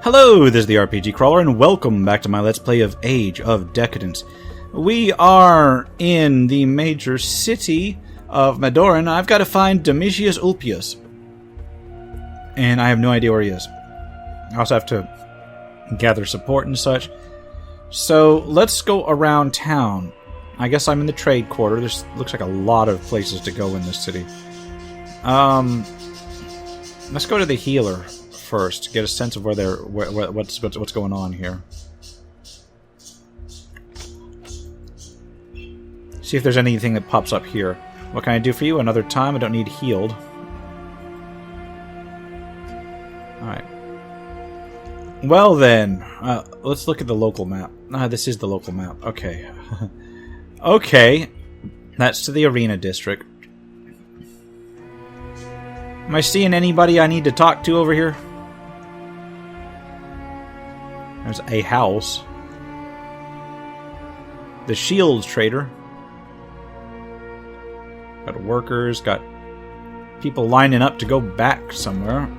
Hello, this is the RPG Crawler, and welcome back to my Let's Play of Age of Decadence. We are in the major city of Madoran. I've got to find Domitius Ulpius. And I have no idea where he is. I also have to gather support and such. So, let's go around town. I guess I'm in the trade quarter. There looks like a lot of places to go in this city. Let's go to the healer first to get a sense of what's going on here. See if there's anything that pops up here. What can I do for you? Another time? I don't need healed. Alright. Well then, let's look at the local map. This is the local map. Okay. Okay. That's to the arena district. Am I seeing anybody I need to talk to over here? There's a house. The shields trader. Got workers, got people lining up to go back somewhere.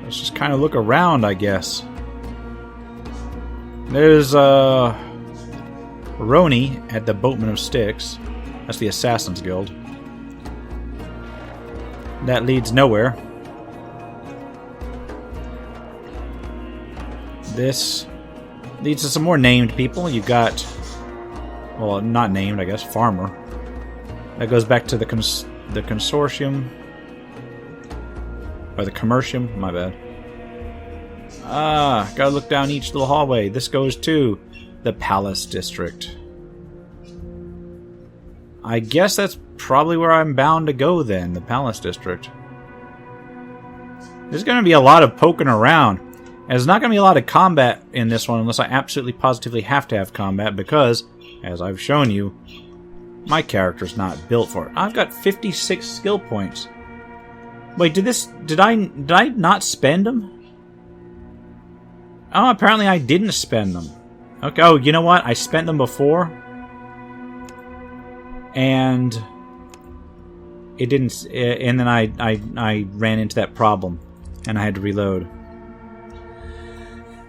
Let's just kind of look around, I guess. There's Roni at the Boatman of Styx. That's the Assassin's Guild. That leads nowhere. This leads to some more named people. You've got, well, not named, I guess, Farmer. That goes back to the consortium. Or the commercium, my bad. Gotta look down each little hallway. This goes to the Palace District. I guess that's probably where I'm bound to go then, the Palace District. There's gonna be a lot of poking around. And there's not going to be a lot of combat in this one unless I absolutely positively have to have combat because, as I've shown you, my character's not built for it. I've got 56 skill points. Wait, did I not spend them? Oh, apparently I didn't spend them. Okay, oh, you know what? I spent them before. And it didn't, and then I ran into that problem and I had to reload.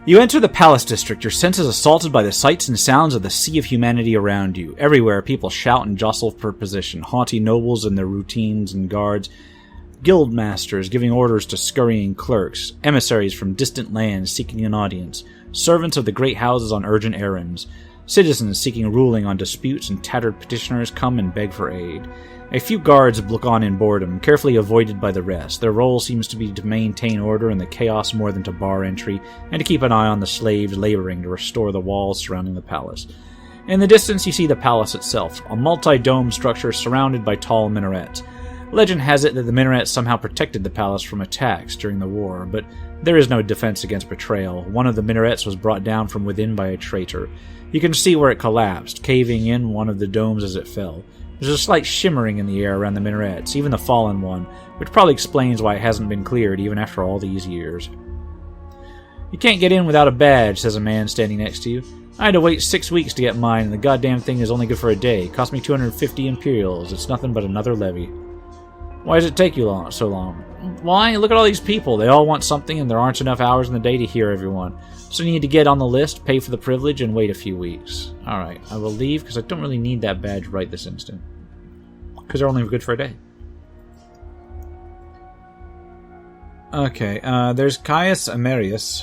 You enter the Palace District, your senses assaulted by the sights and sounds of the sea of humanity around you. Everywhere, people shout and jostle for position, haughty nobles and their routines and guards, guild masters giving orders to scurrying clerks, emissaries from distant lands seeking an audience, servants of the great houses on urgent errands, citizens seeking ruling on disputes, and tattered petitioners come and beg for aid. A few guards look on in boredom, carefully avoided by the rest. Their role seems to be to maintain order in the chaos more than to bar entry, and to keep an eye on the slaves laboring to restore the walls surrounding the palace. In the distance you see the palace itself, a multi-dome structure surrounded by tall minarets. Legend has it that the minarets somehow protected the palace from attacks during the war, but there is no defense against betrayal. One of the minarets was brought down from within by a traitor. You can see where it collapsed, caving in one of the domes as it fell. There's a slight shimmering in the air around the minarets, even the fallen one, which probably explains why it hasn't been cleared even after all these years. You can't get in without a badge, says a man standing next to you. I had to wait 6 weeks to get mine, and the goddamn thing is only good for a day. It cost me 250 imperials. It's nothing but another levy. Why does it take you so long? Why? Look at all these people. They all want something, and there aren't enough hours in the day to hear everyone. So you need to get on the list, pay for the privilege, and wait a few weeks. Alright, I will leave, because I don't really need that badge right this instant. Because they're only good for a day. Okay, there's Caius Amarius.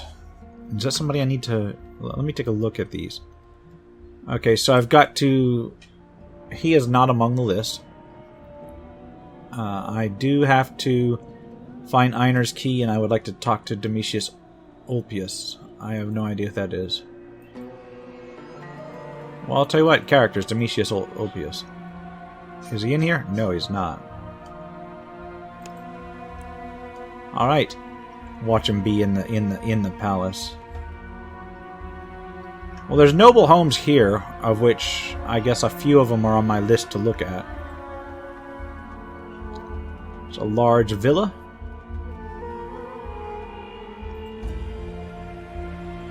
Is that somebody I need to... Let me take a look at these. Okay, so I've got to... He is not among the list. I do have to find Einar's key, and I would like to talk to Domitius Ulpius. I have no idea what that is. Well, I'll tell you what, characters, Domitius Ulpius. Is he in here? No, he's not. Alright. Watch him be in the palace. Well, there's noble homes here, of which I guess a few of them are on my list to look at. It's a large villa.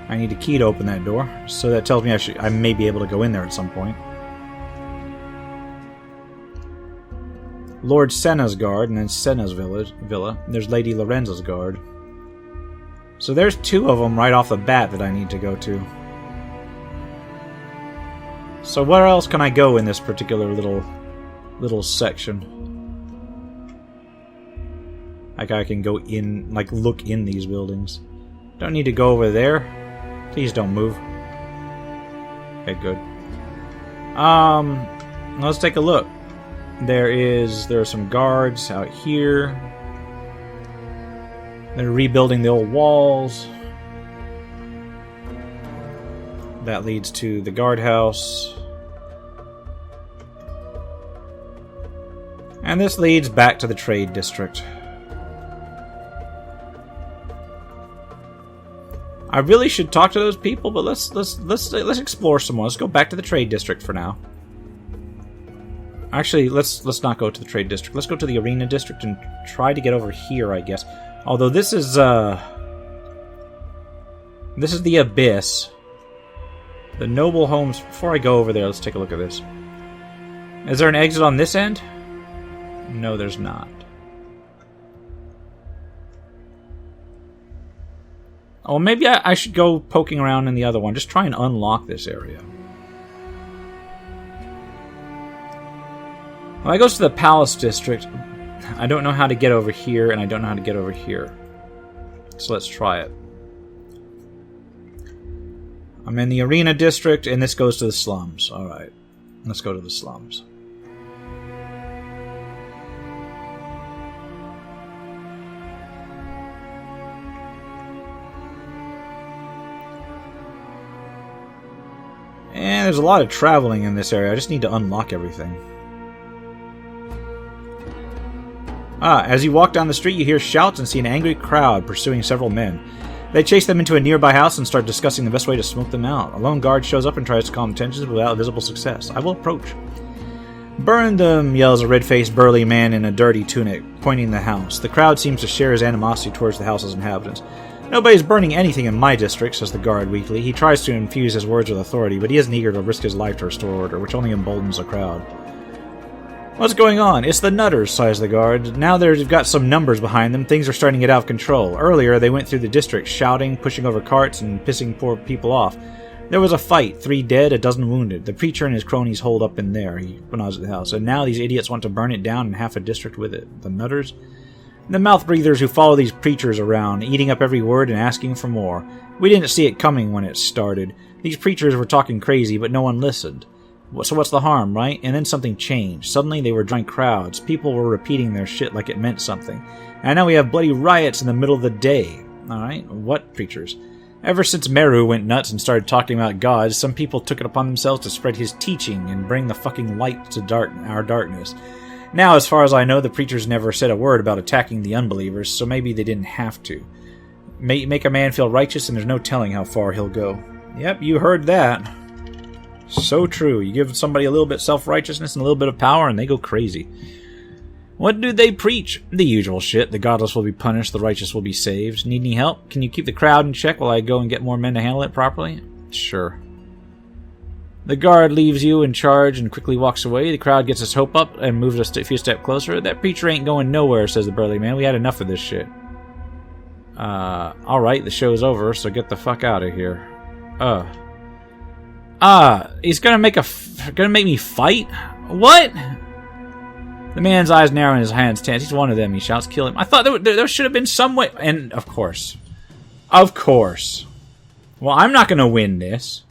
I need a key to open that door, so that tells me I may be able to go in there at some point. Lord Senna's guard, and then Senna's villa. There's Lady Lorenzo's guard. So there's 2 of them right off the bat that I need to go to. So where else can I go in this particular little section? Like I can go in, like look in these buildings. Don't need to go over there. Please don't move. Okay, good. Let's take a look. There are some guards out here. They're rebuilding the old walls. That leads to the guardhouse. And this leads back to the trade district. I really should talk to those people, but let's explore some more. Let's go back to the trade district for now. Actually, let's not go to the trade district. Let's go to the arena district and try to get over here, I guess. Although this is the abyss. The noble homes. Before I go over there, let's take a look at this. Is there an exit on this end? No, there's not. Oh, maybe I should go poking around in the other one. Just try and unlock this area. Well, I goes to the palace district. I don't know how to get over here, and I don't know how to get over here. So let's try it. I'm in the arena district, and this goes to the slums. Alright, let's go to the slums. And there's a lot of traveling in this area. I just need to unlock everything. As you walk down the street, you hear shouts and see an angry crowd pursuing several men. They chase them into a nearby house and start discussing the best way to smoke them out. A lone guard shows up and tries to calm tensions without visible success. I will approach. "Burn them!" yells a red-faced burly man in a dirty tunic, pointing the house. The crowd seems to share his animosity towards the house's inhabitants. "Nobody's burning anything in my district," says the guard weakly. He tries to infuse his words with authority, but he isn't eager to risk his life to restore order, which only emboldens the crowd. "What's going on?" "It's the Nutters," sighs the guard. "Now they've got some numbers behind them. Things are starting to get out of control. Earlier, they went through the district, shouting, pushing over carts, and pissing poor people off. There was a fight, 3 dead, a dozen wounded. The preacher and his cronies holed up in there," he nods at the house. "And now these idiots want to burn it down and half a district with it. The Nutters? The mouth-breathers who follow these preachers around, eating up every word and asking for more. We didn't see it coming when it started. These preachers were talking crazy, but no one listened. So what's the harm, right?" And then something changed. Suddenly they were drawing crowds. People were repeating their shit like it meant something. And now we have bloody riots in the middle of the day. Alright, what preachers? Ever since Meru went nuts and started talking about God, some people took it upon themselves to spread his teaching and bring the fucking light to our darkness. Now, as far as I know, the preachers never said a word about attacking the unbelievers, so maybe they didn't have to. Make a man feel righteous, and there's no telling how far he'll go. Yep, you heard that. So true. You give somebody a little bit of self-righteousness and a little bit of power, and they go crazy. What do they preach? The usual shit. The godless will be punished, the righteous will be saved. Need any help? Can you keep the crowd in check while I go and get more men to handle it properly? Sure. The guard leaves you in charge and quickly walks away. The crowd gets its hope up and moves a few steps closer. "That preacher ain't going nowhere," says the burly man. "We had enough of this shit." Alright, the show's over, so get the fuck out of here. He's gonna make me fight? What? The man's eyes narrow and his hands tense. "He's one of them," he shouts. "Kill him." I thought there should have been some way. And of course. Of course. Well, I'm not gonna win this.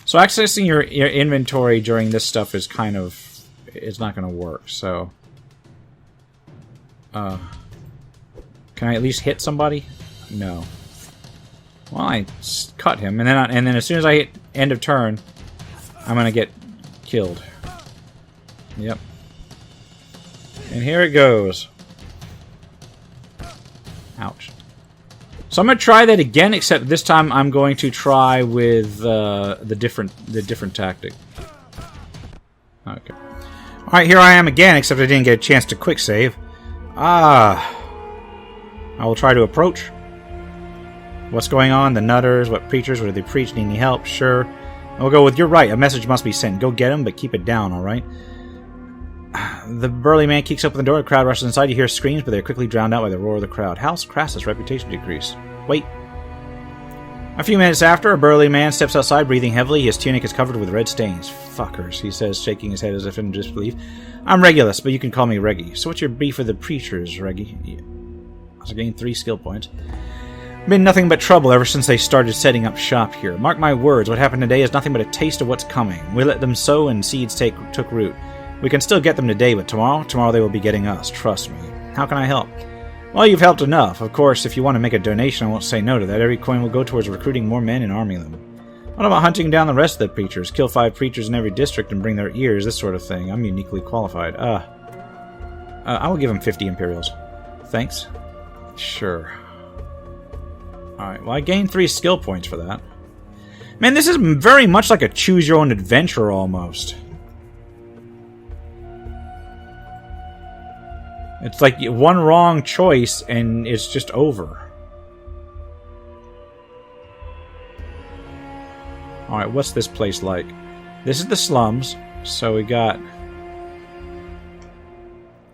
So accessing your inventory during this stuff is kind of... it's not gonna work, so... can I at least hit somebody? No. Well, I cut him, and then as soon as I hit end of turn, I'm gonna get killed. Yep. And here it goes. Ouch. So I'm gonna try that again, except this time I'm going to try with the different tactic. Okay. All right, here I am again, except I didn't get a chance to quick save. I will try to approach. What's going on? The Nutters, what preachers, what do they preach? Need any help? Sure. We'll go with, you're right, a message must be sent. Go get him, but keep it down, alright? The burly man kicks open the door, the crowd rushes inside, you hear screams, but they're quickly drowned out by the roar of the crowd. How's Crassus' reputation decrease? Wait. A few minutes after, a burly man steps outside, breathing heavily. His tunic is covered with red stains. Fuckers, he says, shaking his head as if in disbelief. I'm Regulus, but you can call me Reggie. So what's your beef with the preachers, Reggie? I gained 3 skill points. Been nothing but trouble ever since they started setting up shop here. Mark my words, what happened today is nothing but a taste of what's coming. We let them sow and seeds took root. We can still get them today, but tomorrow they will be getting us, trust me. How can I help? Well, you've helped enough. Of course, if you want to make a donation, I won't say no to that. Every coin will go towards recruiting more men and arming them. What about hunting down the rest of the preachers? Kill 5 preachers in every district and bring their ears, this sort of thing. I'm uniquely qualified. I will give him 50 Imperials. Thanks. Sure. Alright, well I gained 3 skill points for that. Man, this is very much like a choose-your-own-adventure almost. It's like one wrong choice and it's just over. Alright, what's this place like? This is the slums, so we got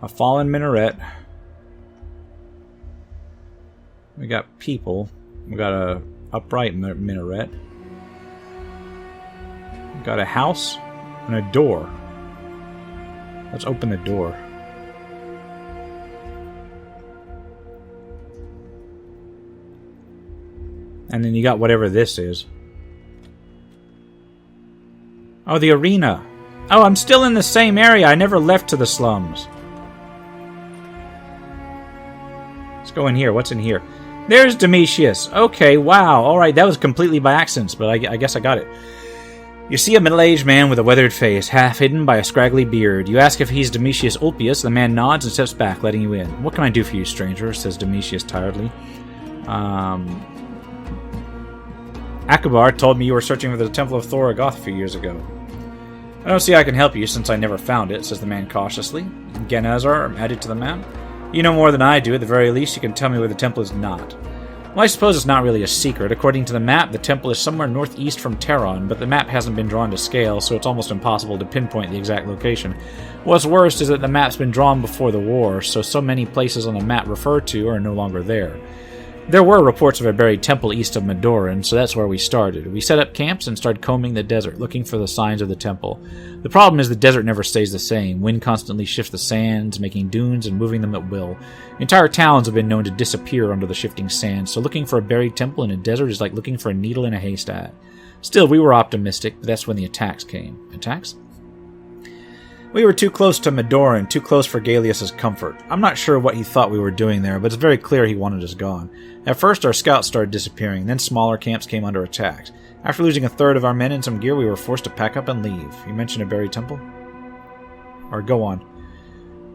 a fallen minaret. We got people. We got a upright minaret. We got a house and a door. Let's open the door. And then you got whatever this is. Oh, the arena. Oh, I'm still in the same area. I never left to the slums. Let's go in here. What's in here? There's Domitius. Okay, wow. Alright, that was completely by accident, but I guess I got it. You see a middle-aged man with a weathered face, half hidden by a scraggly beard. You ask if he's Domitius Ulpius. The man nods and steps back, letting you in. What can I do for you, stranger? Says Domitius tiredly. Akabar told me you were searching for the Temple of Thorogoth a few years ago. I don't see how I can help you, since I never found it, says the man cautiously. Genazar added to the map. You know more than I do. At the very least, you can tell me where the temple is not. Well, I suppose it's not really a secret. According to the map, the temple is somewhere northeast from Terron, but the map hasn't been drawn to scale, so it's almost impossible to pinpoint the exact location. What's worse is that the map's been drawn before the war, so many places on the map referred to are no longer there. There were reports of a buried temple east of Madoran, so that's where we started. We set up camps and started combing the desert, looking for the signs of the temple. The problem is the desert never stays the same. Wind constantly shifts the sands, making dunes and moving them at will. Entire towns have been known to disappear under the shifting sands, so looking for a buried temple in a desert is like looking for a needle in a haystack. Still, we were optimistic, but that's when the attacks came. Attacks? We were too close to Madoran, too close for Gallius' comfort. I'm not sure what he thought we were doing there, but it's very clear he wanted us gone. At first, our scouts started disappearing, then smaller camps came under attack. After losing a third of our men and some gear, we were forced to pack up and leave. You mentioned a buried temple? Or go on.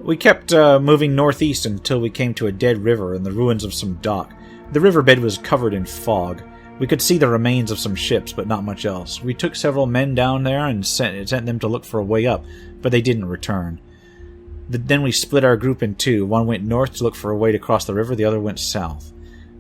We kept moving northeast until we came to a dead river and the ruins of some dock. The riverbed was covered in fog. We could see the remains of some ships, but not much else. We took several men down there and sent them to look for a way up, but they didn't return. Then we split our group in two. One went north to look for a way to cross the river, the other went south.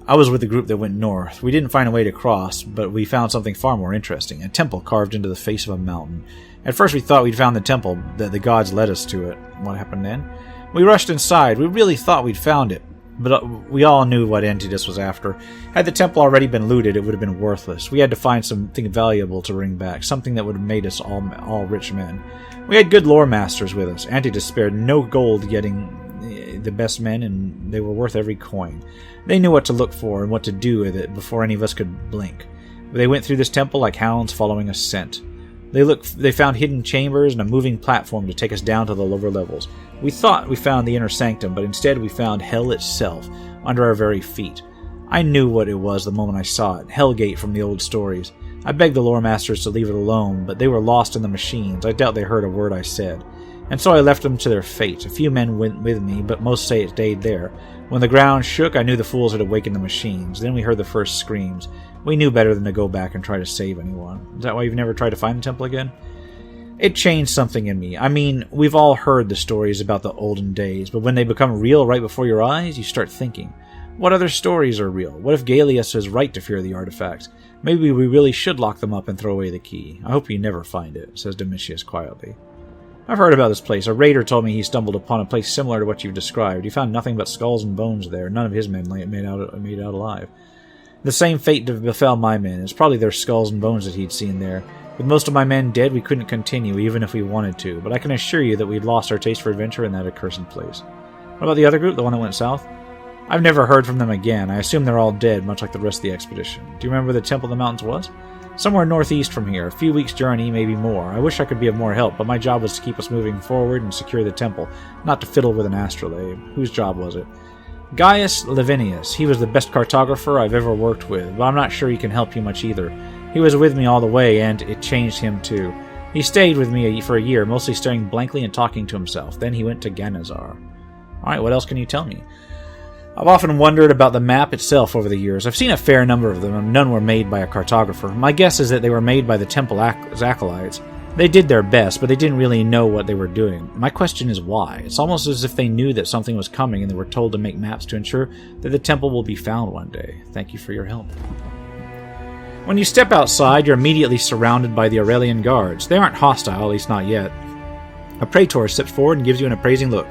I was with the group that went north. We didn't find a way to cross, but we found something far more interesting, a temple carved into the face of a mountain. At first we thought we'd found the temple, that the gods led us to it. What happened then? We rushed inside. We really thought we'd found it, but we all knew what Antidus was after. Had the temple already been looted, it would have been worthless. We had to find something valuable to bring back, something that would have made us all rich men. We had good lore masters with us. Antidus spared no gold getting the best men, and they were worth every coin. They knew what to look for and what to do with it before any of us could blink. They went through this temple like hounds following a scent. They found hidden chambers and a moving platform to take us down to the lower levels. We thought we found the inner sanctum, but instead we found hell itself under our very feet. I knew what it was the moment I saw it, Hellgate from the old stories. I begged the lore masters to leave it alone, but they were lost in the machines. I doubt they heard a word I said. And so I left them to their fate. A few men went with me, but most say it stayed there. When the ground shook, I knew the fools had awakened the machines. Then we heard the first screams. We knew better than to go back and try to save anyone. Is that why you've never tried to find the temple again? It changed something in me. I mean, we've all heard the stories about the olden days, but when they become real right before your eyes, you start thinking, what other stories are real? What if Gallius is right to fear the artifacts? Maybe we really should lock them up and throw away the key. I hope you never find it, says Domitius quietly. I've heard about this place. A raider told me he stumbled upon a place similar to what you've described. He found nothing but skulls and bones there. None of his men made out alive. The same fate befell my men. It's probably their skulls and bones that he'd seen there. With most of my men dead, we couldn't continue, even if we wanted to, but I can assure you that we'd lost our taste for adventure in that accursed place. What about the other group, the one that went south? I've never heard from them again. I assume they're all dead, much like the rest of the expedition. Do you remember where the Temple of the Mountains was? Somewhere northeast from here. A few weeks' journey, maybe more. I wish I could be of more help, but my job was to keep us moving forward and secure the temple, not to fiddle with an astrolabe. Whose job was it? Gaius Lavinius. He was the best cartographer I've ever worked with, but I'm not sure he can help you much either. He was with me all the way, and it changed him too. He stayed with me for a year, mostly staring blankly and talking to himself. Then he went to Ganazar. Alright, what else can you tell me? I've often wondered about the map itself over the years. I've seen a fair number of them, and none were made by a cartographer. My guess is that they were made by the temple acolytes. They did their best, but they didn't really know what they were doing. My question is why? It's almost as if they knew that something was coming and they were told to make maps to ensure that the temple will be found one day. Thank you for your help. When you step outside, you're immediately surrounded by the Aurelian guards. They aren't hostile, at least not yet. A praetor steps forward and gives you an appraising look.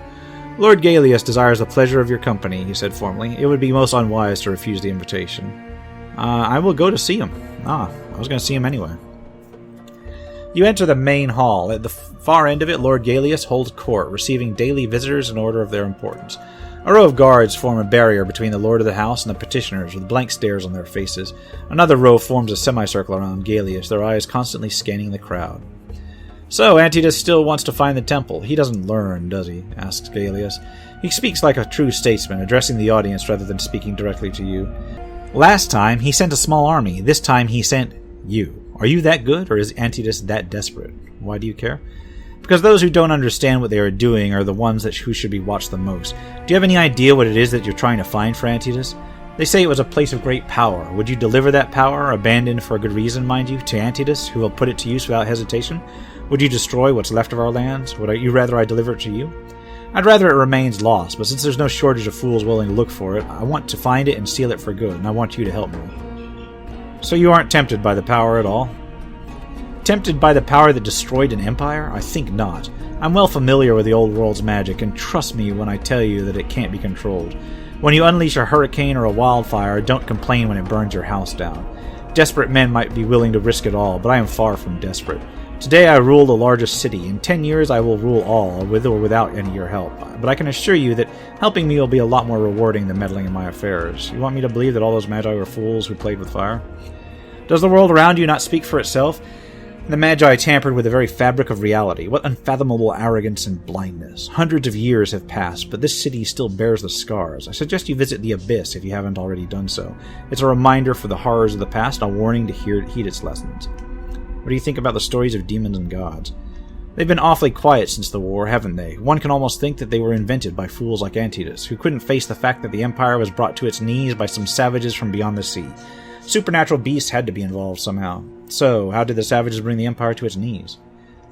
Lord Gallius desires the pleasure of your company, he said formally. It would be most unwise to refuse the invitation. I will go to see him. I was going to see him anyway. You enter the main hall. At the far end of it, Lord Gallius holds court, receiving daily visitors in order of their importance. A row of guards form a barrier between the lord of the house and the petitioners, with blank stares on their faces. Another row forms a semicircle around Gallius, their eyes constantly scanning the crowd. So, Antidus still wants to find the temple. He doesn't learn, does he? Asks Gallius. He speaks like a true statesman, addressing the audience rather than speaking directly to you. Last time, he sent a small army. This time, he sent you. Are you that good, or is Antidus that desperate? Why do you care? Because those who don't understand what they are doing are the ones who should be watched the most. Do you have any idea what it is that you're trying to find for Antidus? They say it was a place of great power. Would you deliver that power, abandoned for a good reason, mind you, to Antidus, who will put it to use without hesitation? Would you destroy what's left of our lands? Would you rather I deliver it to you? I'd rather it remains lost, but since there's no shortage of fools willing to look for it, I want to find it and seal it for good, and I want you to help me. So you aren't tempted by the power at all? Tempted by the power that destroyed an empire? I think not. I'm well familiar with the old world's magic, and trust me when I tell you that it can't be controlled. When you unleash a hurricane or a wildfire, don't complain when it burns your house down. Desperate men might be willing to risk it all, but I am far from desperate. Today I rule the largest city. In 10 years I will rule all, with or without any of your help. But I can assure you that helping me will be a lot more rewarding than meddling in my affairs. You want me to believe that all those magi were fools who played with fire? Does the world around you not speak for itself? The Magi tampered with the very fabric of reality. What unfathomable arrogance and blindness. Hundreds of years have passed, but this city still bears the scars. I suggest you visit the Abyss if you haven't already done so. It's a reminder for the horrors of the past, a warning to heed its lessons. What do you think about the stories of demons and gods? They've been awfully quiet since the war, haven't they? One can almost think that they were invented by fools like Antidus, who couldn't face the fact that the Empire was brought to its knees by some savages from beyond the sea. Supernatural beasts had to be involved somehow. So, how did the savages bring the Empire to its knees?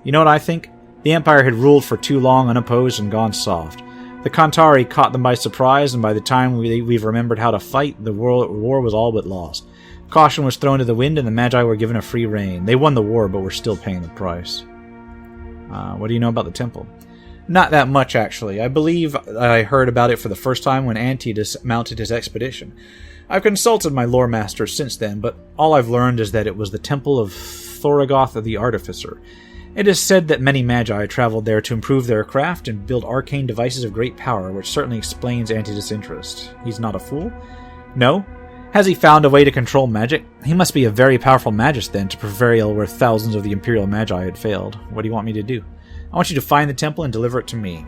You know what I think? The Empire had ruled for too long unopposed and gone soft. The Kantari caught them by surprise, and by the time we've remembered how to fight, the war was all but lost. Caution was thrown to the wind, and the Magi were given a free rein. They won the war, but were still paying the price. What do you know about the temple? Not that much, actually. I believe I heard about it for the first time when Antidus mounted his expedition. I've consulted my lore master since then, but all I've learned is that it was the temple of Thorogoth the Artificer. It is said that many magi traveled there to improve their craft and build arcane devices of great power, which certainly explains Antidus' interest. He's not a fool? No? Has he found a way to control magic? He must be a very powerful magist, then, to prevail where thousands of the Imperial Magi had failed. What do you want me to do? I want you to find the temple and deliver it to me.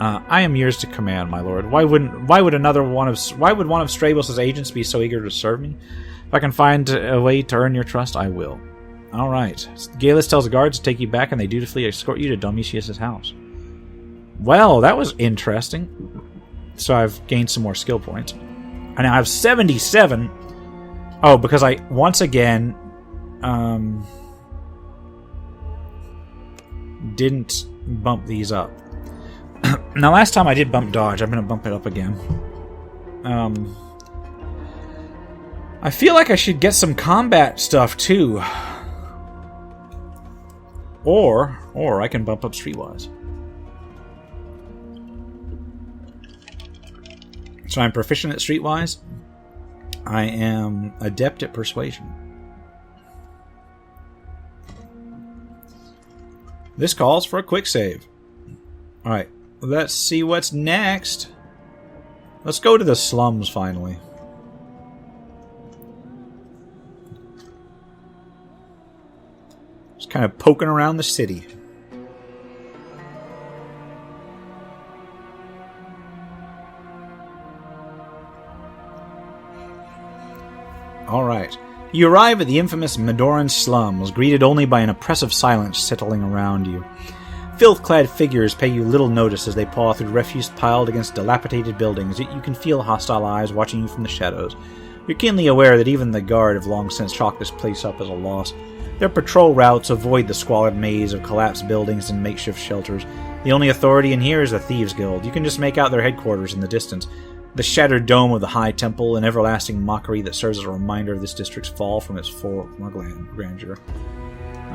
I am yours to command, my lord. Why would one of Strabos' agents be so eager to serve me? If I can find a way to earn your trust, I will. All right. Galus tells the guards to take you back, and they dutifully escort you to Domitius' house. Well, that was interesting. So I've gained some more skill points. I now have 77. Oh, because I once again didn't bump these up. Now, last time I did bump dodge. I'm going to bump it up again. I feel like I should get some combat stuff too. Or I can bump up Streetwise. So I'm proficient at Streetwise. I am adept at Persuasion. This calls for a quick save. Alright, let's see what's next. Let's go to the slums finally. Just kind of poking around the city. Alright. You arrive at the infamous Medoran slums, greeted only by an oppressive silence settling around you. Filth-clad figures pay you little notice as they paw through refuse piled against dilapidated buildings, yet you can feel hostile eyes watching you from the shadows. You're keenly aware that even the guard have long since chalked this place up as a loss. Their patrol routes avoid the squalid maze of collapsed buildings and makeshift shelters. The only authority in here is the Thieves' Guild. You can just make out their headquarters in the distance. The shattered dome of the High Temple, an everlasting mockery that serves as a reminder of this district's fall from its former grandeur.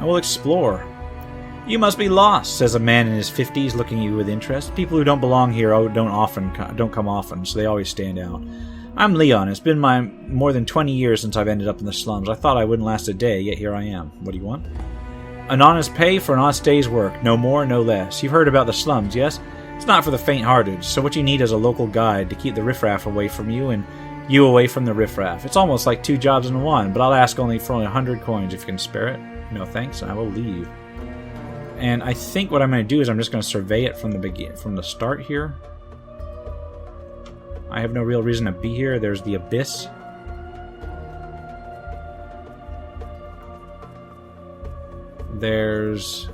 I will explore. You must be lost, says a man in his 50s, looking at you with interest. People who don't belong here don't come often, so they always stand out. I'm Leon. It's been more than 20 years since I've ended up in the slums. I thought I wouldn't last a day, yet here I am. What do you want? An honest pay for an honest day's work. No more, no less. You've heard about the slums, yes? It's not for the faint-hearted, so what you need is a local guide to keep the riffraff away from you and you away from the riffraff. It's almost like 2 jobs in one, but I'll ask only for only 100 coins if you can spare it. No thanks, and I will leave. And I think what I'm going to do is I'm just going to survey it from the start here. I have no real reason to be here. There's the abyss. There's...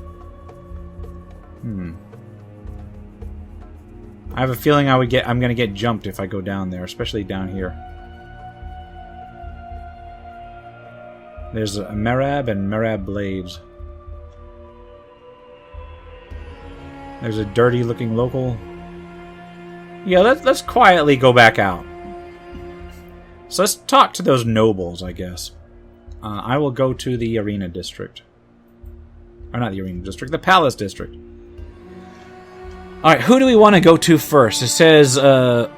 I have a feeling I'm going to get jumped if I go down there, especially down here. There's a Merab and Merab Blades. There's a dirty-looking local. Yeah, let's quietly go back out. So let's talk to those nobles, I guess. I will go to the Arena District. Or not the Arena District, the Palace District. Alright, who do we want to go to first? It says, talk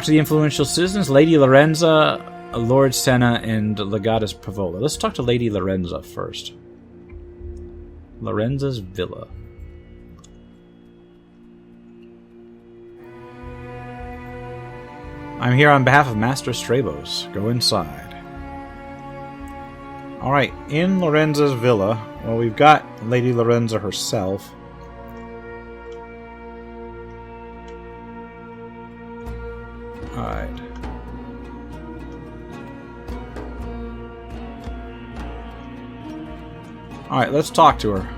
to the influential citizens, Lady Lorenzo, Lord Senna, and Legatus Pavola. Let's talk to Lady Lorenzo first. Lorenzo's Villa. I'm here on behalf of Master Strabos. Go inside. Alright, in Lorenzo's villa, well, we've got Lady Lorenzo herself. Alright. Alright, let's talk to her.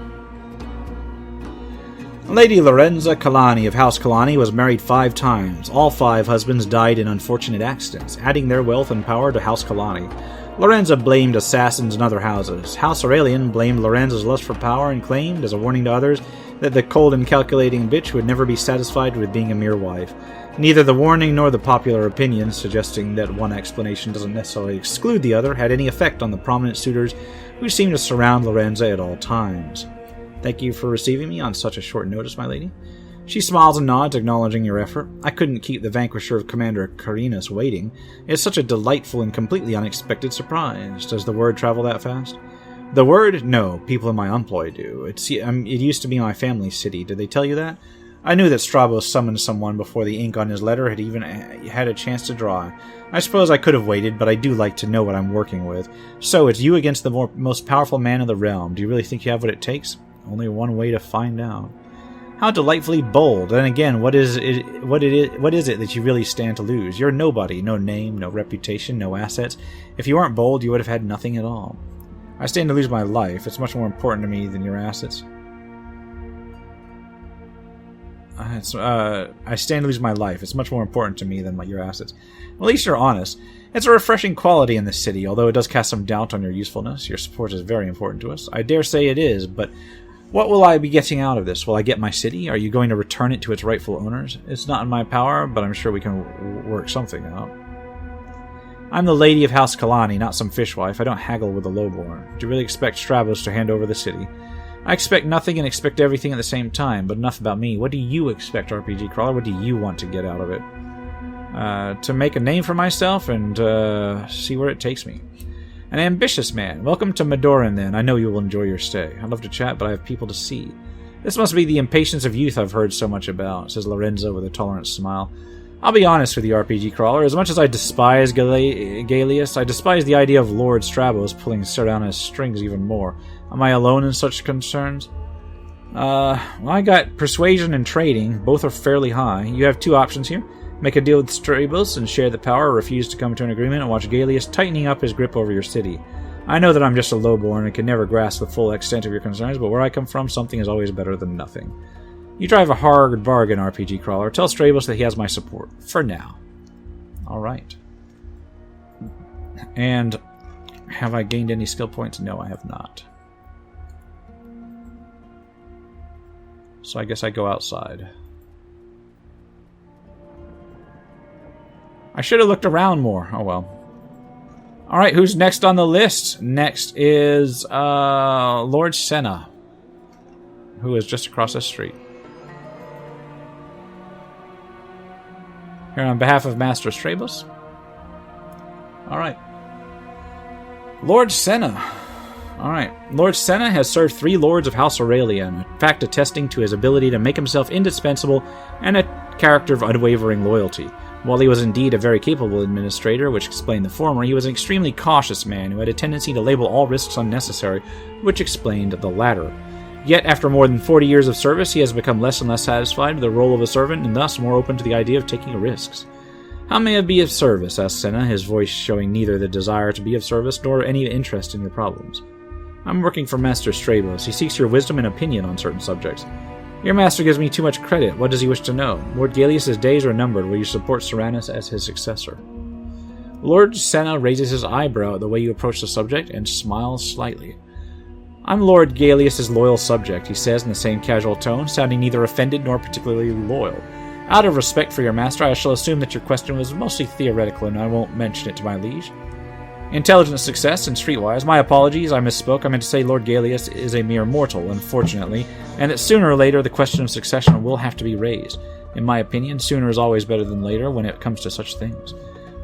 Lady Lorenzo Kalani of House Kalani was married 5 times. All 5 husbands died in unfortunate accidents, adding their wealth and power to House Kalani. Lorenzo blamed assassins in other houses. House Aurelian blamed Lorenzo's lust for power and claimed, as a warning to others, that the cold and calculating bitch would never be satisfied with being a mere wife. Neither the warning nor the popular opinion, suggesting that one explanation doesn't necessarily exclude the other, had any effect on the prominent suitors who seemed to surround Lorenzo at all times. Thank you for receiving me on such a short notice, my lady. She smiles and nods, acknowledging your effort. I couldn't keep the vanquisher of Commander Carinus waiting. It's such a delightful and completely unexpected surprise. Does the word travel that fast? The word? No. People in my employ do. It used to be my family's city. Did they tell you that? I knew that Strabos summoned someone before the ink on his letter had even had a chance to dry. I suppose I could have waited, but I do like to know what I'm working with. So, it's you against the most powerful man in the realm. Do you really think you have what it takes? Only one way to find out. How delightfully bold. And again, what is it that you really stand to lose? You're nobody. No name, no reputation, no assets. If you weren't bold, you would have had nothing at all. I stand to lose my life. It's much more important to me than your assets. I stand to lose my life. It's much more important to me than your assets. Well, at least you're honest. It's a refreshing quality in this city, although it does cast some doubt on your usefulness. Your support is very important to us. I dare say it is, but what will I be getting out of this? Will I get my city? Are you going to return it to its rightful owners? It's not in my power, but I'm sure we can work something out. I'm the lady of House Kalani, not some fishwife. I don't haggle with the lowborn. Do you really expect Stravos to hand over the city? I expect nothing and expect everything at the same time, but enough about me. What do you expect, RPG Crawler? What do you want to get out of it? To make a name for myself and see where it takes me. An ambitious man. Welcome to Madoran, then. I know you will enjoy your stay. I'd love to chat, but I have people to see. This must be the impatience of youth I've heard so much about, says Lorenzo with a tolerant smile. I'll be honest with you, RPG Crawler. As much as I despise Galeus, I despise the idea of Lord Stravos pulling Sardana's strings even more. Am I alone in such concerns? Well, I got persuasion and trading. Both are fairly high. You have two options here. Make a deal with Stravos and share the power, or refuse to come to an agreement and watch Galeus tightening up his grip over your city. I know that I'm just a lowborn and can never grasp the full extent of your concerns, but where I come from, something is always better than nothing. You drive a hard bargain, RPG Crawler. Tell Stravos that he has my support. For now. Alright. And have I gained any skill points? No, I have not. So I guess I go outside. I should have looked around more. Oh well. Alright, who's next on the list? Next is Lord Senna, who is just across the street. Here on behalf of Master Stravos. Alright. Lord Senna. Alright. Lord Senna has served 3 lords of House Aurelian, in fact attesting to his ability to make himself indispensable and a character of unwavering loyalty. While he was indeed a very capable administrator, which explained the former, he was an extremely cautious man who had a tendency to label all risks unnecessary, which explained the latter. Yet, after more than 40 years of service, he has become less and less satisfied with the role of a servant, and thus more open to the idea of taking risks. How may I be of service? Asked Senna, his voice showing neither the desire to be of service nor any interest in your problems. I'm working for Master Stravos. He seeks your wisdom and opinion on certain subjects. Your master gives me too much credit. What does he wish to know? Lord Galeus' days are numbered. Will you support Serranus as his successor? Lord Senna raises his eyebrow at the way you approach the subject and smiles slightly. I'm Lord Galeus' loyal subject, he says in the same casual tone, sounding neither offended nor particularly loyal. Out of respect for your master, I shall assume that your question was mostly theoretical and I won't mention it to my liege. Intelligent success and streetwise. My apologies, I misspoke. I meant to say Lord Galeus is a mere mortal, unfortunately, and that sooner or later the question of succession will have to be raised. In my opinion, sooner is always better than later when it comes to such things.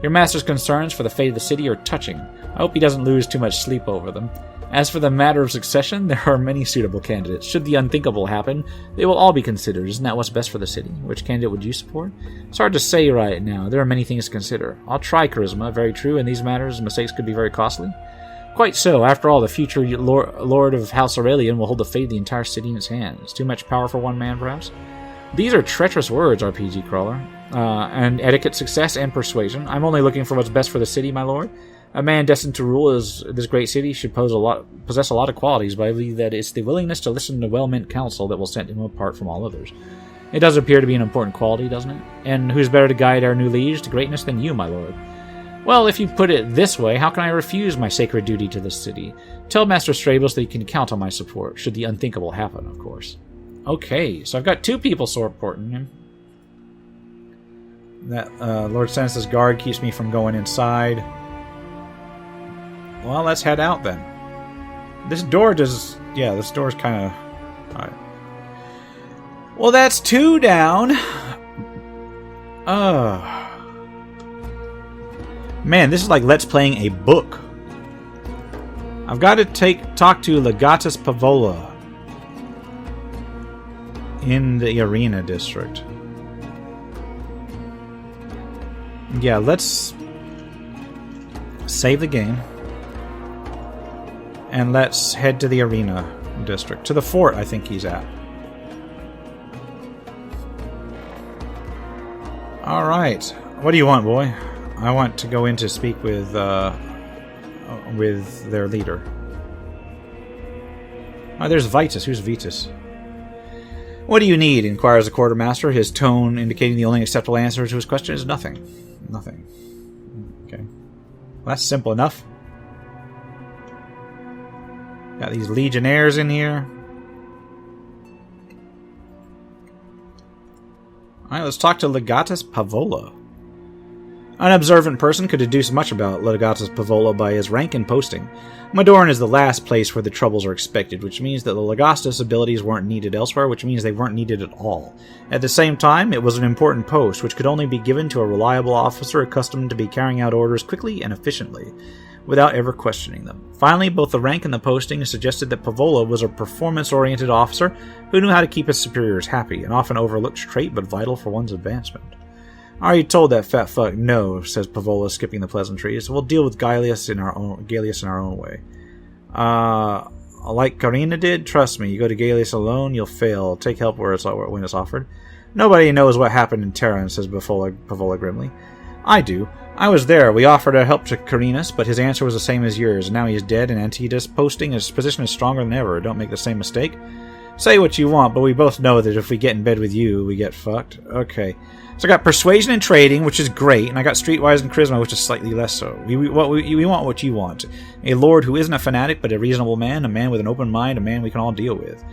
Your master's concerns for the fate of the city are touching. I hope he doesn't lose too much sleep over them. As for the matter of succession, there are many suitable candidates. Should the unthinkable happen, they will all be considered. Isn't that what's best for the city? Which candidate would you support? It's hard to say right now. There are many things to consider. I'll try charisma, very true. In these matters, mistakes could be very costly. Quite so. After all, the future Lord of House Aurelian will hold the fate of the entire city in his hands. Too much power for one man, perhaps? These are treacherous words, RPG Crawler. And etiquette, success, and persuasion. I'm only looking for what's best for the city, my lord. A man destined to rule this great city should possess a lot of qualities, but I believe that it's the willingness to listen to well-meant counsel that will set him apart from all others. It does appear to be an important quality, doesn't it? And who's better to guide our new liege to greatness than you, my lord? Well, if you put it this way, how can I refuse my sacred duty to this city? Tell Master Stravos that he can count on my support, should the unthinkable happen, of course. Okay, so I've got 2 people supporting him. That Lord Senna's guard keeps me from going inside. Well, let's head out then. This door does... Yeah, this door's kind of... Alright. Well, that's 2 down. Man, this is like Let's Playing a book. I've got to talk to Legatus Pavola in the Arena District. Yeah, let's save the game. And let's head to the Arena District. To the fort, I think he's at. Alright. What do you want, boy? I want to go in to speak with their leader. Oh, there's Vitus. Who's Vitus? What do you need? Inquires the quartermaster, his tone indicating the only acceptable answer to his question is nothing. Nothing. Okay. Well, that's simple enough. Got these legionnaires in here. Alright, let's talk to Legatus Pavola. An observant person could deduce much about Legatus Pavola by his rank and posting. Madorn is the last place where the troubles are expected, which means that the Legastus abilities weren't needed elsewhere, which means they weren't needed at all. At the same time, it was an important post, which could only be given to a reliable officer accustomed to be carrying out orders quickly and efficiently, without ever questioning them. Finally, both the rank and the posting suggested that Pavola was a performance-oriented officer who knew how to keep his superiors happy, an often overlooked trait but vital for one's advancement. I already told that fat fuck no, says Pavola, skipping the pleasantries. We'll deal with Gaius in our own way. Like Karina did, trust me, you go to Gaius alone, you'll fail. Take help when it's offered. Nobody knows what happened in Terran, says Pavola grimly. I do. I was there. We offered our help to Carinus, but his answer was the same as yours, and now he's dead, and Antidus posting his position is stronger than ever. Don't make the same mistake. Say what you want, but we both know that if we get in bed with you, we get fucked. Okay. So I got Persuasion and Trading, which is great, and I got Streetwise and Charisma, which is slightly less so. We want what you want. A lord who isn't a fanatic, but a reasonable man, a man with an open mind, a man we can all deal with.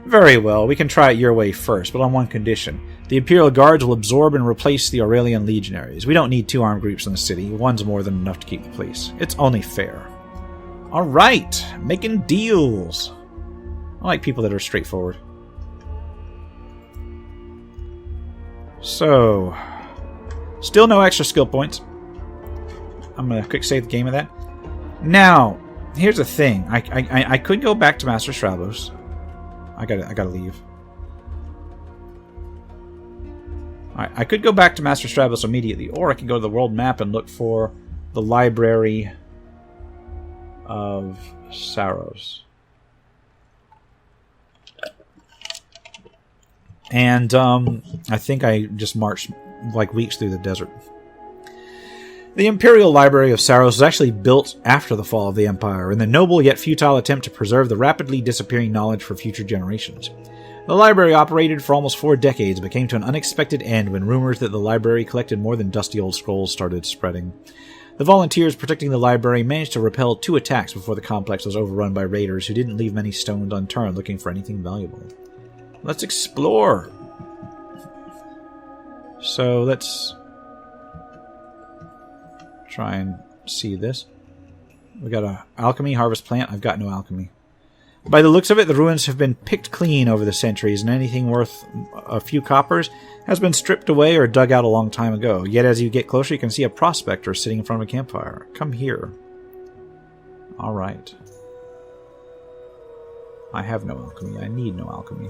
Very well, we can try it your way first, but on one condition. The Imperial Guards will absorb and replace the Aurelian Legionaries. We don't need 2 armed groups in the city. One's more than enough to keep the peace. It's only fair. Alright, making deals. I like people that are straightforward. So, still no extra skill points. I'm going to quick save the game of that. Now, here's the thing. I could go back to Master Stravos. I gotta leave. Alright, I could go back to Master Stravos immediately, or I could go to the world map and look for the Library of Saros. And I think I just marched like weeks through the desert. The Imperial Library of Saros was actually built after the fall of the Empire, in the noble yet futile attempt to preserve the rapidly disappearing knowledge for future generations. The library operated for almost 4 decades, but came to an unexpected end when rumors that the library collected more than dusty old scrolls started spreading. The volunteers protecting the library managed to repel 2 attacks before the complex was overrun by raiders who didn't leave many stones unturned looking for anything valuable. Let's explore! So let's try and see this. We got a alchemy harvest plant. I've got no alchemy. By the looks of it, the ruins have been picked clean over the centuries, and anything worth a few coppers has been stripped away or dug out a long time ago. Yet as you get closer, you can see a prospector sitting in front of a campfire. Come here. Alright. I have no alchemy. I need no alchemy.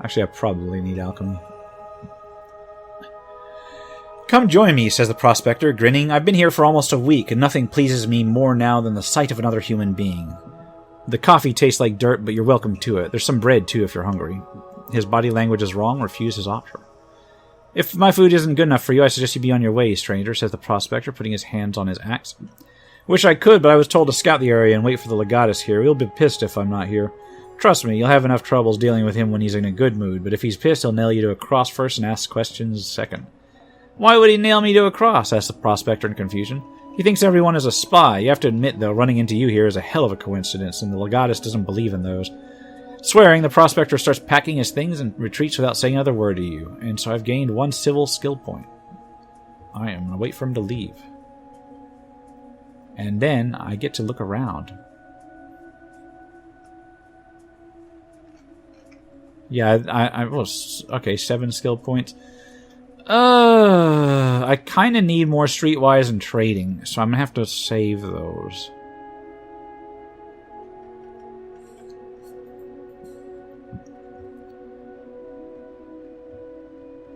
Actually, I probably need alchemy. Come join me, says the prospector, grinning. I've been here for almost a week, and nothing pleases me more now than the sight of another human being. The coffee tastes like dirt, but you're welcome to it. There's some bread, too, if you're hungry. His body language is wrong. Refuse his offer. If my food isn't good enough for you, I suggest you be on your way, stranger, says the prospector, putting his hands on his axe. Wish I could, but I was told to scout the area and wait for the legatus here. He'll be pissed if I'm not here. Trust me, you'll have enough troubles dealing with him when he's in a good mood, but if he's pissed, he'll nail you to a cross first and ask questions second. Why would he nail me to a cross? Asked the prospector in confusion. He thinks everyone is a spy. You have to admit, though, running into you here is a hell of a coincidence, and the legatus doesn't believe in those. Swearing, the prospector starts packing his things and retreats without saying another word to you, and so I've gained 1 civil skill point. I am going to wait for him to leave. And then I get to look around. Yeah, I was... Okay, 7 skill points. I kind of need more streetwise and trading, so I'm going to have to save those.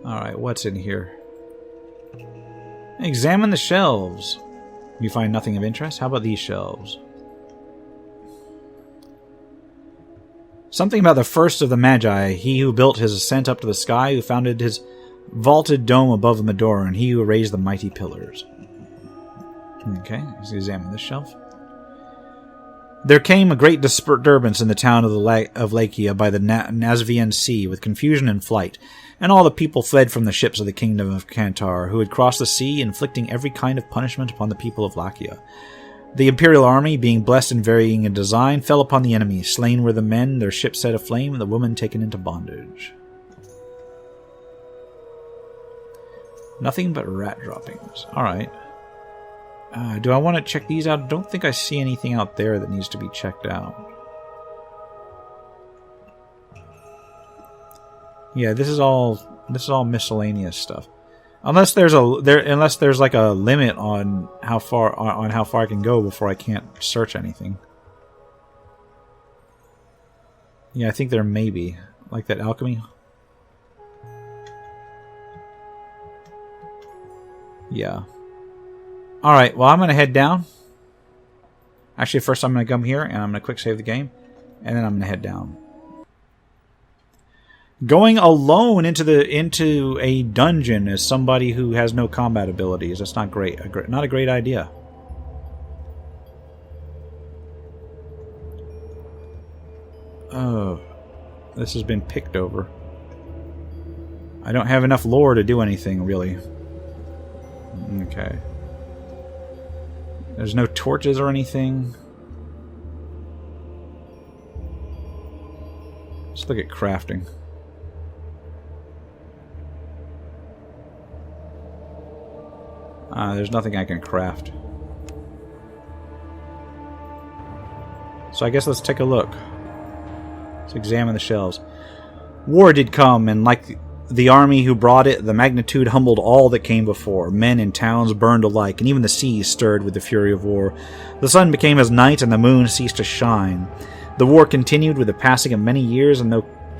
Alright, what's in here? Examine the shelves. You find nothing of interest? How about these shelves? Something about the first of the Magi, he who built his ascent up to the sky, who founded his vaulted dome above the Medora, and he who raised the mighty pillars. Okay, let's examine this shelf. There came a great disturbance in the town of Lakia by the Nazvian Sea, with confusion and flight, and all the people fled from the ships of the kingdom of Kantar, who had crossed the sea, inflicting every kind of punishment upon the people of Lakia. The imperial army, being blessed and varying in design, fell upon the enemy. Slain were the men, their ships set aflame, and the women taken into bondage. Nothing but rat droppings. Alright. Do I want to check these out? I don't think I see anything out there that needs to be checked out. Yeah, this is all miscellaneous stuff. Unless there's like a limit on how far I can go before I can't search anything. Yeah, I think there may be. Like that alchemy. Yeah. Alright, well I'm going to head down. Actually, first I'm going to come here and I'm going to quick save the game. And then I'm going to head down. Going alone into a dungeon as somebody who has no combat abilities. That's not great. Not a great idea. Oh. This has been picked over. I don't have enough lore to do anything, really. Okay. There's no torches or anything. Let's look at crafting. There's nothing I can craft. So I guess let's take a look. Let's examine the shelves. War did come, and like the army who brought it, the magnitude humbled all that came before. Men and towns burned alike, and even the seas stirred with the fury of war. The sun became as night, and the moon ceased to shine. The war continued with the passing of many years, and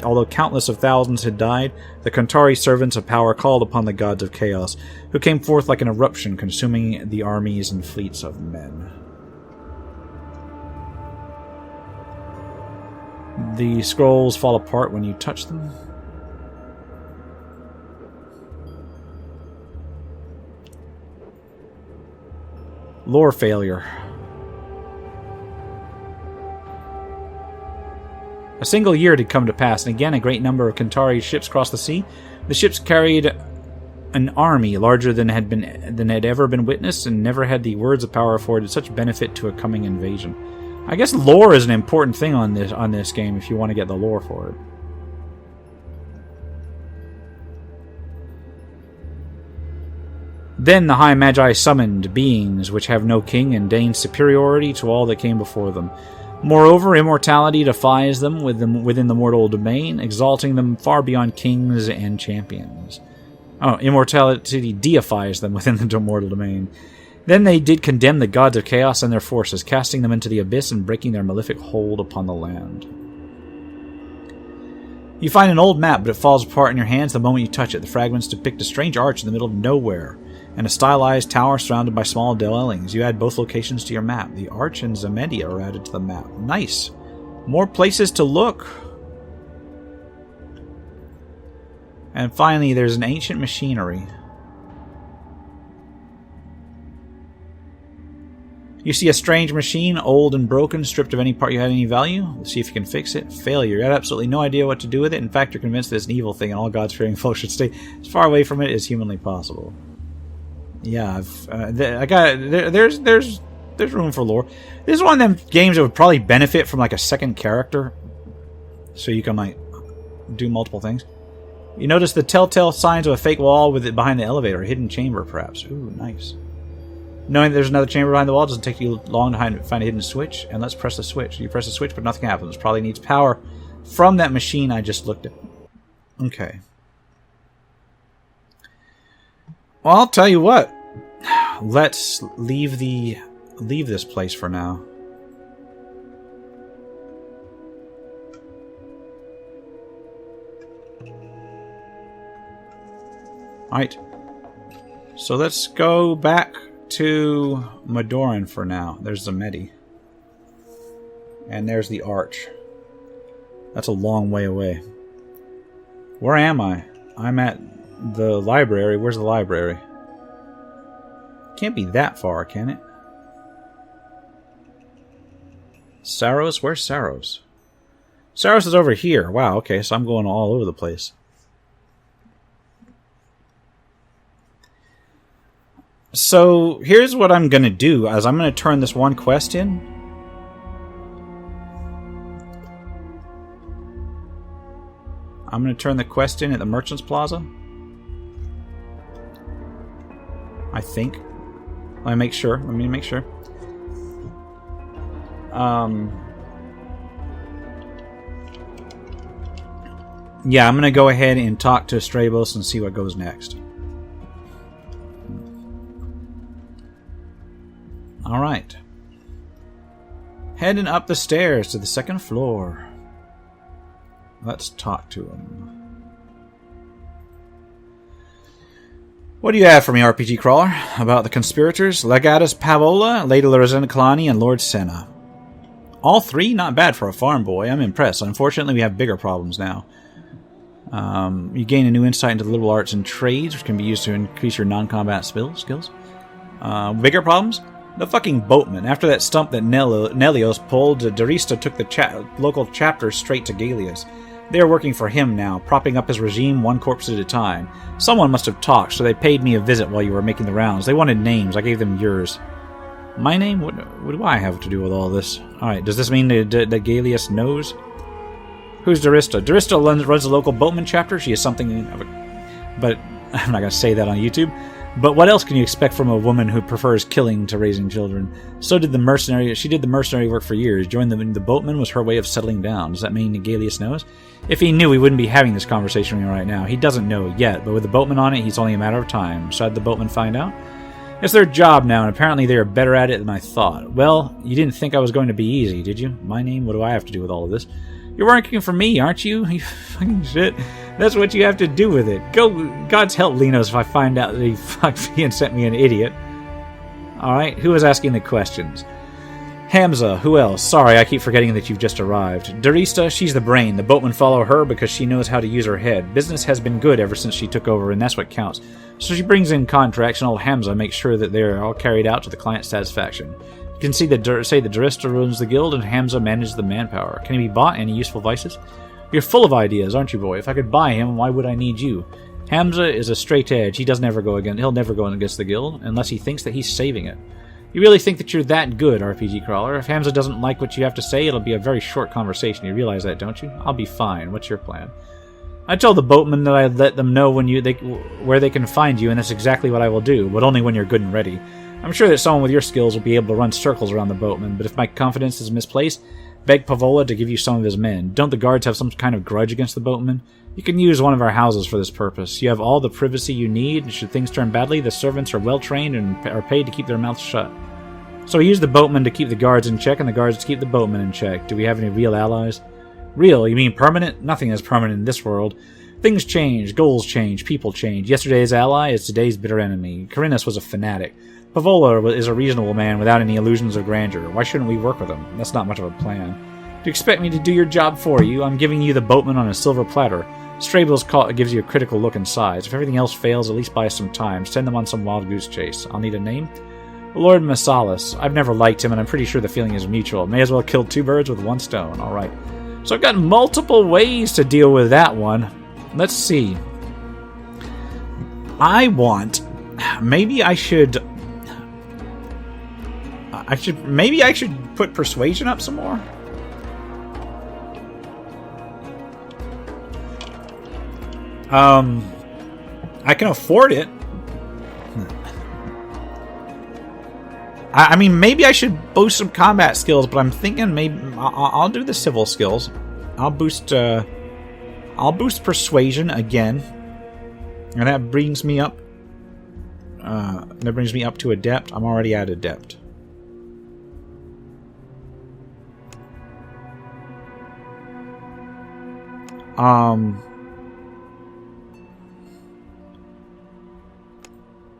although countless of thousands had died, the Kantari servants of power called upon the gods of chaos, who came forth like an eruption, consuming the armies and fleets of men. The scrolls fall apart when you touch them. Lore failure. A single year did come to pass, and again a great number of Kantari ships crossed the sea. The ships carried an army larger than had ever been witnessed, and never had the words of power afforded such benefit to a coming invasion. I guess lore is an important thing on this game if you want to get the lore for it. Then the High Magi summoned beings which have no king and deign superiority to all that came before them. Moreover, immortality defies them within the mortal domain, exalting them far beyond kings and champions. Oh, immortality deifies them within the mortal domain. Then they did condemn the gods of chaos and their forces, casting them into the abyss and breaking their malefic hold upon the land. You find an old map, but it falls apart in your hands the moment you touch it. The fragments depict a strange arch in the middle of nowhere, and a stylized tower surrounded by small dwellings. You add both locations to your map. The arch and Zemedia are added to the map. Nice! More places to look! And finally, there's an ancient machinery. You see a strange machine, old and broken, stripped of any part you had any value. Let's see if you can fix it. Failure. You have absolutely no idea what to do with it. In fact, you're convinced that it's an evil thing and all God-fearing folk should stay as far away from it as humanly possible. Yeah, there's room for lore. This is one of them games that would probably benefit from like a second character, so you can like do multiple things. You notice the telltale signs of a fake wall with it behind the elevator, a hidden chamber, perhaps. Ooh, nice. Knowing there's another chamber behind the wall doesn't take you long to find a hidden switch, and let's press the switch. You press the switch, but nothing happens. It probably needs power from that machine I just looked at. Okay. Well, I'll tell you what. Let's leave this place for now. Alright. So let's go back to Madoran for now. There's Zemedi. And there's the arch. That's a long way away. Where am I? I'm at the library. Where's the library? Can't be that far, can it? Saros? Where's Saros? Saros is over here. Wow, okay, so I'm going all over the place. So here's what I'm going to do, as I'm going to turn this one quest in. I'm going to turn the quest in at the Merchant's Plaza. I think. Let me make sure. Yeah, I'm going to go ahead and talk to Strabos and see what goes next. Alright. Heading up the stairs to the second floor. Let's talk to him. What do you have for me, RPG Crawler? About the conspirators? Legatus Pavola, Lady Lorenzo, and Lord Senna. All three? Not bad for a farm boy. I'm impressed. Unfortunately, we have bigger problems now. You gain a new insight into the liberal arts and trades, which can be used to increase your non-combat skills. Bigger problems? The fucking boatman. After that stump that Nelios pulled, Darista took the local chapter straight to Galius. They are working for him now, propping up his regime one corpse at a time. Someone must have talked, so they paid me a visit while you were making the rounds. They wanted names. I gave them yours. My name? What do I have to do with all this? Alright, does this mean that Galius knows? Who's Darista? Darista runs the local boatman chapter. She is something of a... But I'm not going to say that on YouTube. But what else can you expect from a woman who prefers killing to raising children? So did the mercenary... She did the mercenary work for years. Joining the boatman was her way of settling down. Does that mean Galius knows? If he knew, he wouldn't be having this conversation with me right now. He doesn't know yet, but with the boatman on it, he's only a matter of time. So had the boatman find out? It's their job now, and apparently they are better at it than I thought. Well, you didn't think I was going to be easy, did you? My name? What do I have to do with all of this? You're working for me, aren't you? You fucking shit. That's what you have to do with it. Go, God's help Linos if I find out that he fucked me and sent me an idiot. Alright, who was asking the questions? Hamza, who else? Sorry, I keep forgetting that you've just arrived. Darista, she's the brain. The boatmen follow her because she knows how to use her head. Business has been good ever since she took over, and that's what counts. So she brings in contracts, and old Hamza makes sure that they're all carried out to the client's satisfaction. You can say that Darista runs the guild, and Hamza manages the manpower. Can he be bought? Any useful vices? You're full of ideas, aren't you, boy? If I could buy him, why would I need you? Hamza is a straight edge. He'll never go against the guild, unless he thinks that he's saving it. You really think that you're that good, RPG Crawler? If Hamza doesn't like what you have to say, it'll be a very short conversation. You realize that, don't you? I'll be fine. What's your plan? I told the boatman that I'd let them know where they can find you, and that's exactly what I will do, but only when you're good and ready. I'm sure that someone with your skills will be able to run circles around the boatman, but if my confidence is misplaced, beg Pavola to give you some of his men. Don't the guards have some kind of grudge against the boatman? You can use one of our houses for this purpose. You have all the privacy you need, and should things turn badly, the servants are well trained and are paid to keep their mouths shut. So we use the boatman to keep the guards in check, and the guards to keep the boatman in check. Do we have any real allies? Real? You mean permanent? Nothing is permanent in this world. Things change, goals change, people change. Yesterday's ally is today's bitter enemy. Corinus was a fanatic. Pavola is a reasonable man without any illusions of grandeur. Why shouldn't we work with him? That's not much of a plan. Do you expect me to do your job for you? I'm giving you the boatman on a silver platter. Strable's call gives you a critical look and size. If everything else fails, at least buy us some time. Send them on some wild goose chase. I'll need a name. Lord Massalis. I've never liked him, and I'm pretty sure the feeling is mutual. May as well kill two birds with one stone. Alright. So I've got multiple ways to deal with that one. Let's see. Maybe I should put persuasion up some more. I can afford it. I mean, maybe I should boost some combat skills, but I'm thinking maybe I'll do the civil skills. I'll boost persuasion again, and that brings me up. To adept. I'm already at adept.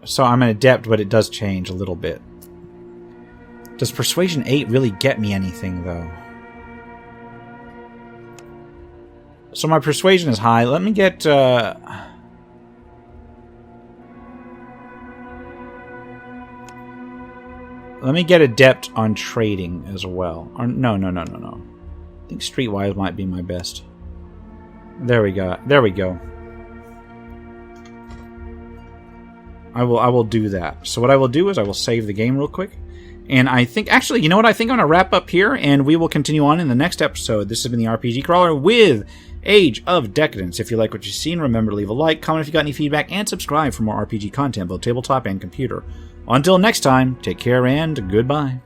So I'm an adept, but it does change a little bit. Does Persuasion 8 really get me anything, though? So my Persuasion is high. Let me get... Let me get Adept on Trading as well. Or, no. I think Streetwise might be my best. There we go. I will do that. So what I will do is I will save the game real quick. And I think, actually, you know what? I think I'm going to wrap up here, and we will continue on in the next episode. This has been the RPG Crawler with Age of Decadence. If you like what you've seen, remember to leave a like, comment if you got any feedback, and subscribe for more RPG content, both tabletop and computer. Until next time, take care and goodbye.